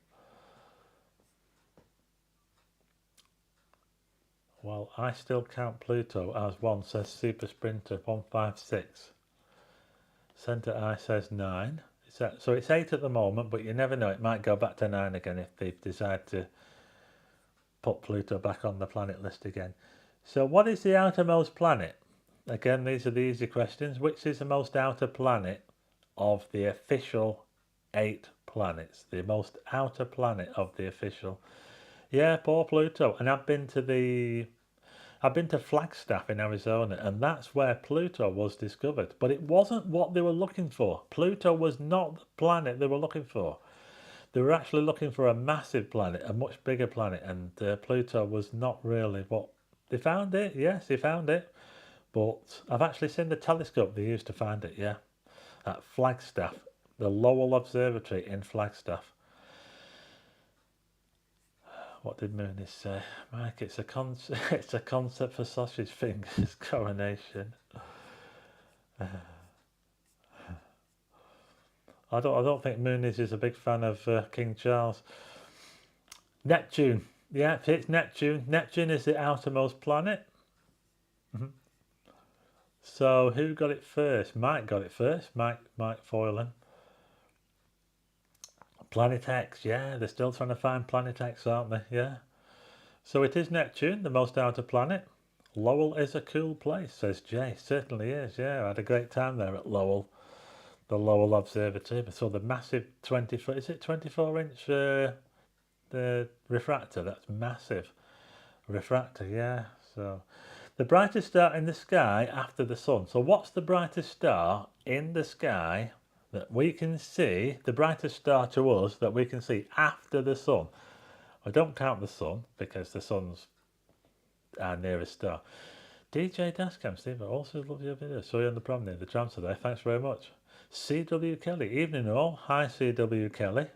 Well, I still count Pluto as 1, says Super Sprinter 156. Centre I says 9. So it's 8 at the moment, but you never know. It might go back to 9 again if they decide to put Pluto back on the planet list again. So what is the outermost planet? Again, these are the easy questions. Which is the most outer planet of the official 8 planets? The most outer planet of the official. Yeah, poor Pluto. And I've been to Flagstaff in Arizona, and that's where Pluto was discovered. But it wasn't what they were looking for. Pluto was not the planet they were looking for. They were actually looking for a massive planet, a much bigger planet, and Pluto was not really what they found it. Yes, they found it, but I've actually seen the telescope they used to find it. Yeah, at Flagstaff, the Lowell Observatory in Flagstaff. What did Mooney say? Mike, it's a it's a concept for sausage fingers. Coronation. I don't think Mooney's is a big fan of King Charles. Neptune. Yeah, it's Neptune. Neptune is the outermost planet. So who got it first? Mike got it first. Mike Foylan. Planet X. Yeah, they're still trying to find Planet X, aren't they? Yeah. So it is Neptune, the most outer planet. Lowell is a cool place, says Jay. Certainly is. Yeah, I had a great time there at Lowell, the Lowell Observatory. So the massive 24. Is it 24-inch? The refractor. That's massive. Refractor. Yeah. So. The brightest star in the sky after the sun. So what's the brightest star in the sky that we can see, the brightest star to us that we can see after the sun? I don't count the sun because the sun's our nearest star. DJ Dashcam, Steve, I also love your video. Saw you on the prom near the tram today. Thanks very much. CW Kelly, evening all. Hi CW Kelly.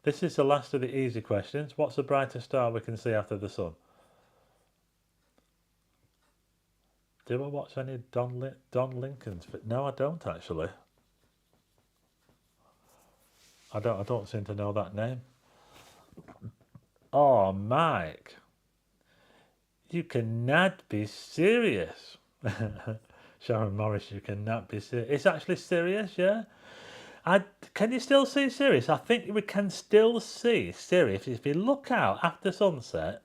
This is the last of the easy questions. What's the brightest star we can see after the sun? Do I watch any Don Lincoln's? No, I don't actually. I don't seem to know that name. Oh, Mike, you cannot be serious. Sharon Morris, you cannot be serious. It's actually serious, yeah. Can you still see Sirius? I think we can still see Sirius. If you look out after sunset,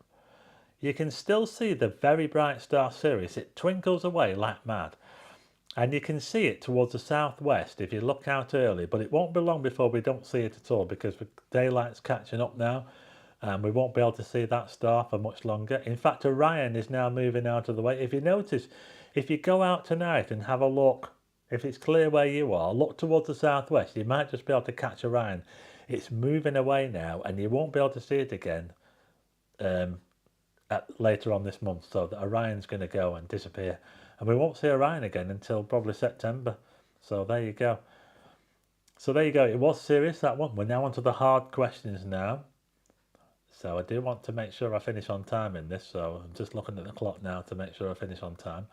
you can still see the very bright star Sirius. It twinkles away like mad. And you can see it towards the southwest if you look out early, but it won't be long before we don't see it at all because daylight's catching up now and we won't be able to see that star for much longer. In fact, Orion is now moving out of the way. If you notice, if you go out tonight and have a look, if it's clear where you are, look towards the southwest, you might just be able to catch Orion. It's moving away now and you won't be able to see it again later on this month. So that Orion's going to go and disappear. And we won't see Orion again until probably September. So there you go. So there you go. It was serious, that one. We're now on to the hard questions now. So I do want to make sure I finish on time in this. So I'm just looking at the clock now to make sure I finish on time.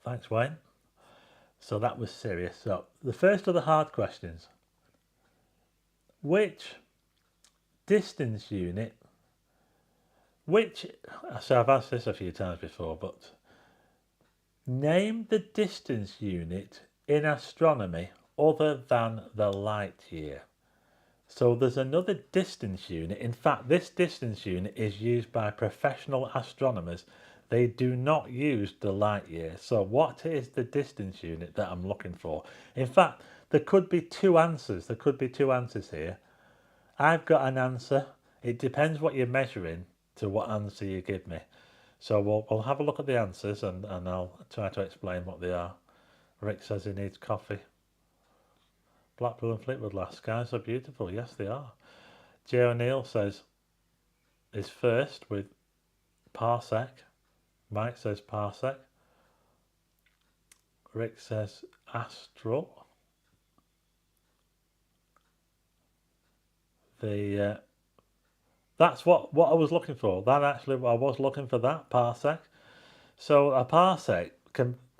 Thanks, Wayne. So that was serious. So the first of the hard questions. Which distance unit, so I've asked this a few times before, but name the distance unit in astronomy other than the light year. So there's another distance unit. In fact, this distance unit is used by professional astronomers. They do not use the light year. So what is the distance unit that I'm looking for? In fact, there could be two answers. There could be two answers here. I've got an answer. It depends what you're measuring to what answer you give me. So we'll have a look at the answers and I'll try to explain what they are. Rick says he needs coffee. Blackpool and Fleetwood last. Skies are beautiful. Yes, they are. Jay O'Neill says is first with parsec. Mike says parsec. Rick says astral. That's what I was looking for. That actually, I was looking for that parsec. So a parsec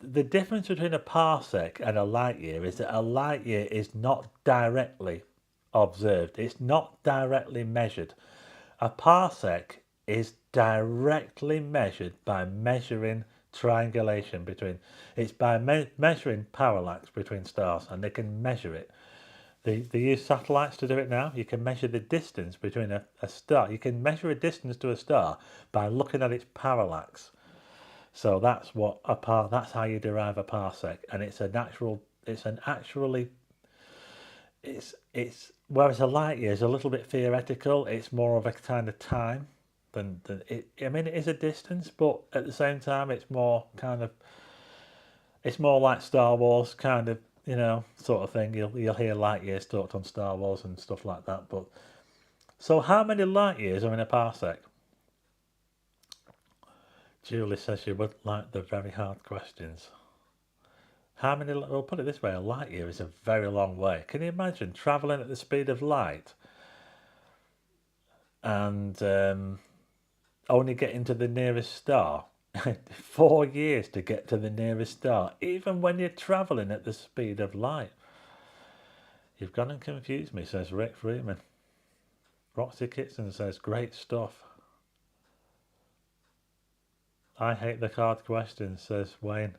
the difference between a parsec and a light year is that a light year is not directly observed. It's not directly measured. A parsec is directly measured by measuring triangulation between. It's by measuring parallax between stars, and they can measure it. They use satellites to do it now. You can measure the distance between a star. You can measure a distance to a star by looking at its parallax. So that's what that's how you derive a parsec, and it's whereas a light year is a little bit theoretical. It's more of a kind of time than it. I mean, it is a distance, but at the same time, it's more like Star Wars kind of. you know, sort of thing. You'll hear light years talked on Star Wars and stuff like that. But so how many light years are in a parsec? Julie says she wouldn't like the very hard questions. How many, we'll put it this way, a light year is a very long way. Can you imagine travelling at the speed of light and only getting to the nearest star? 4 years to get to the nearest star, even when you're travelling at the speed of light. You've gone and confused me, says Rick Freeman. Roxy Kitson says, great stuff. I hate the hard questions, says Wayne.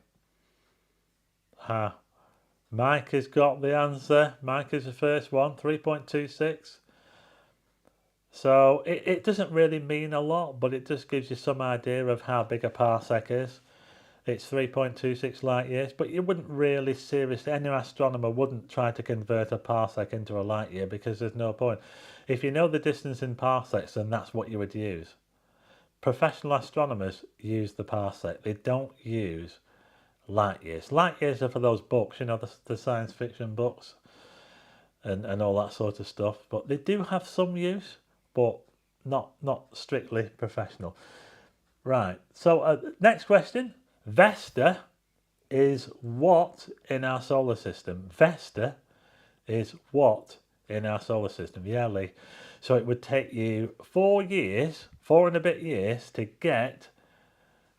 Mike has got the answer. Mike is the first one, 3.26. So it doesn't really mean a lot, but it just gives you some idea of how big a parsec is. It's 3.26 light years, but you wouldn't really seriously, any astronomer wouldn't try to convert a parsec into a light year because there's no point. If you know the distance in parsecs, then that's what you would use. Professional astronomers use the parsec. They don't use light years. Light years are for those books, you know, the science fiction books and all that sort of stuff. But they do have some use, but not strictly professional. Right, so next question. Vesta is what in our solar system? Vesta is what in our solar system? Yeah, Lee. So it would take you 4 years, 4 and a bit years to get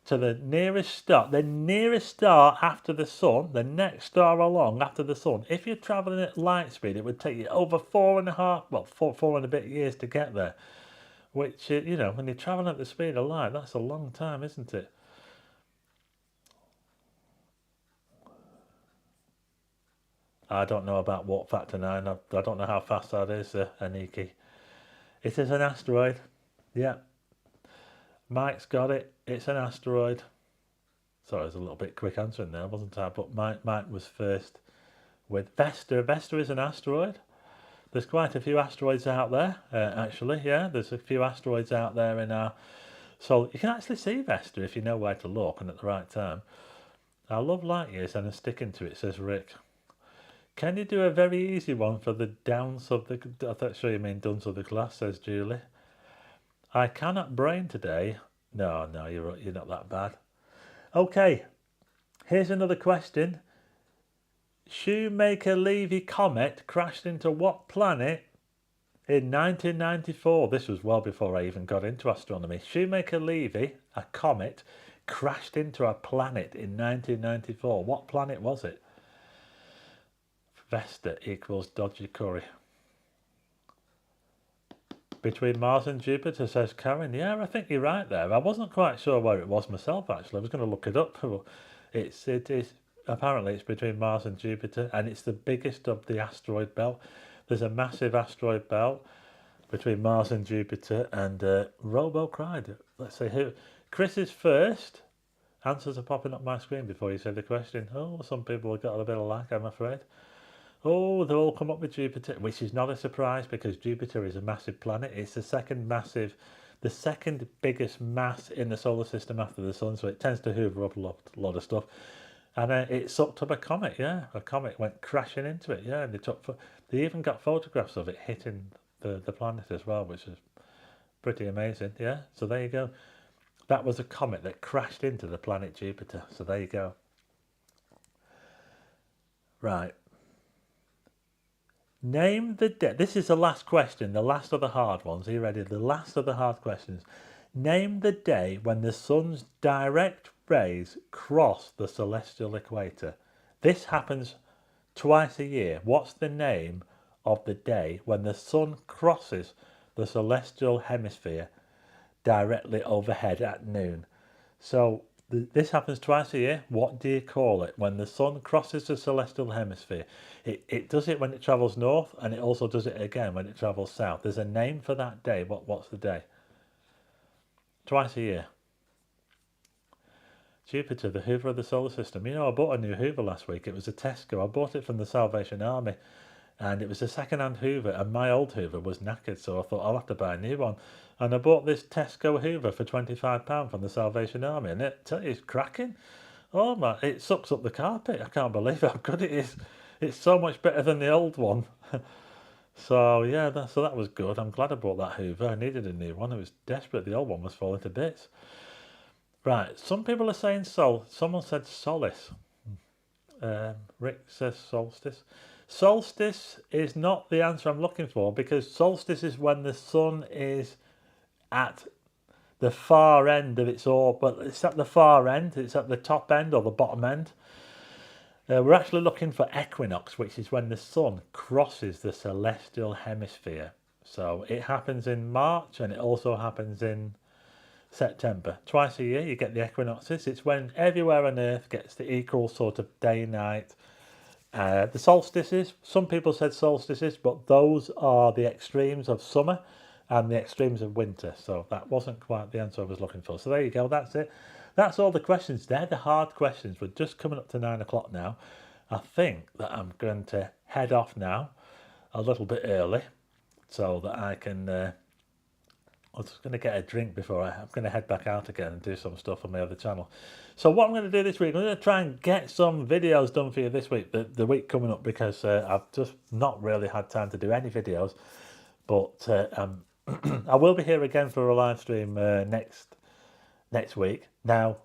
to the nearest star after the sun, the next star along after the sun. If you're traveling at light speed, it would take you over 4 and a bit years to get there. Which, you know, when you're traveling at the speed of light, that's a long time, isn't it? I don't know about warp factor 9. I don't know how fast that is, Aniki. It is an asteroid. Yeah. Mike's got it. It's an asteroid. Sorry, I was a little bit quick answering there, wasn't I? But Mike was first with Vesta. Vesta is an asteroid. There's quite a few asteroids out there, actually. Yeah, there's a few asteroids out there in our... So you can actually see Vesta if you know where to look and at the right time. I love light years and I'm sticking to it, says Rick. Can you do a very easy one for the downs of the... I thought sure you mean duns of the glass, says Julie. I cannot brain today. No, you're not that bad. Okay, here's another question. Shoemaker-Levy comet crashed into what planet in 1994? This was well before I even got into astronomy. Shoemaker-Levy, a comet, crashed into a planet in 1994. What planet was it? Vesta equals dodgy curry. Between Mars and Jupiter, says Karen. Yeah, I think you're right there. I wasn't quite sure where it was myself, actually. I was going to look it up. It is apparently it's between Mars and Jupiter, and it's the biggest of the asteroid belt. There's a massive asteroid belt between Mars and Jupiter, and Robo cried. Let's see who. Chris is first. Answers are popping up my screen before you say the question. Oh, some people have got a bit of lag, I'm afraid. Oh, they'll all come up with Jupiter, which is not a surprise because Jupiter is a massive planet. It's the second biggest mass in the solar system after the sun, so it tends to hoover up a lot of stuff. And it sucked up a comet, yeah. A comet went crashing into it, yeah. And they even got photographs of it hitting the planet as well, which is pretty amazing, yeah. So there you go. That was a comet that crashed into the planet Jupiter. So there you go. Right. Name the day. This is the last question, the last of the hard ones. Are you ready? The last of the hard questions. Name the day when the sun's direct rays cross the celestial equator. This happens twice a year. What's the name of the day when the sun crosses the celestial hemisphere directly overhead at noon? So this happens twice a year. What do you call it when the sun crosses the celestial hemisphere? It does it when it travels north, and it also does it again when it travels south. There's a name for that day. What's the day? Twice a year. Jupiter, the Hoover of the solar system. You know, I bought a new Hoover last week. It was a Tesco. I bought it from the Salvation Army, and it was a second-hand Hoover, and my old Hoover was knackered, so I thought I'll have to buy a new one. And I bought this Tesco Hoover for £25 from the Salvation Army, and it tell you, it's cracking. Oh my, it sucks up the carpet. I can't believe how good it is. It's so much better than the old one. So yeah, that was good. I'm glad I bought that Hoover. I needed a new one. I was desperate. The old one was falling to bits. Right, some people are saying someone said solace. Rick says solstice. Solstice is not the answer I'm looking for, because solstice is when the sun is at the far end of its orb, but it's at the far end, it's at the top end or the bottom end. We're actually looking for equinox, which is when the sun crosses the celestial hemisphere. So it happens in March and it also happens in September. Twice a year you get the equinoxes. It's when everywhere on Earth gets the equal sort of day-night. The solstices, some people said solstices, but those are the extremes of summer and the extremes of winter. So that wasn't quite the answer I was looking for. So there you go, that's it. That's all the questions. They're the hard questions. We're just coming up to 9 o'clock now. I think that I'm going to head off now a little bit early so that I can... I'm just going to get a drink before I'm going to head back out again and do some stuff on my other channel. So what I'm going to do this week, I'm going to try and get some videos done for you this week, the week coming up, because I've just not really had time to do any videos. But I will be here again for a live stream next week. Now,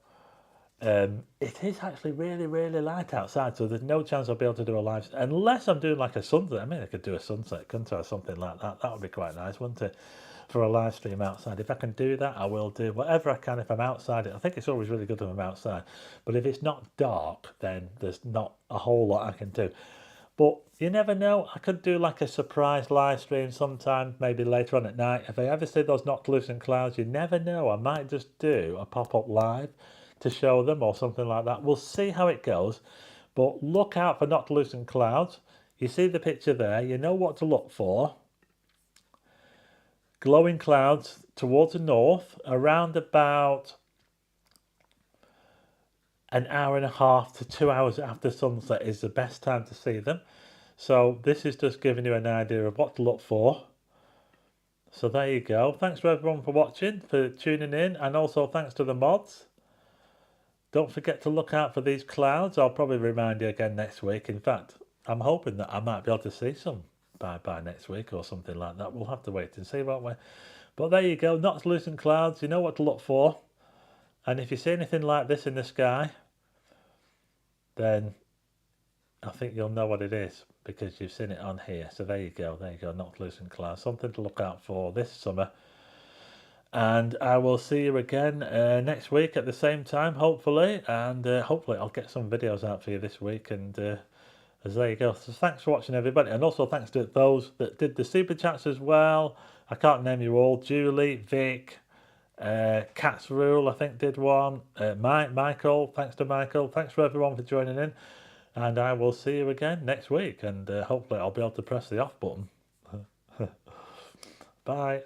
it is actually really, really light outside, so there's no chance I'll be able to do a live, unless I'm doing like a sunset. I mean, I could do a sunset, couldn't I, or something like that. That would be quite nice, wouldn't it, for a live stream outside. If I can do that, I will do whatever I can if I'm outside. I think it's always really good if I'm outside, but if it's not dark, then there's not a whole lot I can do. But you never know, I could do like a surprise live stream sometime, maybe later on at night. If I ever see those Noctilucent clouds, you never know, I might just do a pop-up live to show them or something like that. We'll see how it goes, but look out for Noctilucent clouds. You see the picture there, you know what to look for. Glowing clouds towards the north, around about an hour and a half to 2 hours after sunset is the best time to see them. So this is just giving you an idea of what to look for. So there you go. Thanks to everyone for watching, for tuning in, and also thanks to the mods. Don't forget to look out for these clouds. I'll probably remind you again next week. In fact, I'm hoping that I might be able to see some by next week or something like that. We'll have to wait and see, won't we? But there you go. Noctilucent clouds. You know what to look for. And if you see anything like this in the sky, then I think you'll know what it is, because you've seen it on here. So there you go, Noctilucent clouds, something to look out for this summer. And I will see you again next week at the same time, hopefully, and hopefully I'll get some videos out for you this week. And as there you go. So thanks for watching, everybody, and also thanks to those that did the super chats as well. I can't name you all. Julie, Vic, Cat's Rule, I think, did one. Michael, thanks to Michael. Thanks for everyone for joining in. And I will see you again next week. And hopefully I'll be able to press the off button. Bye.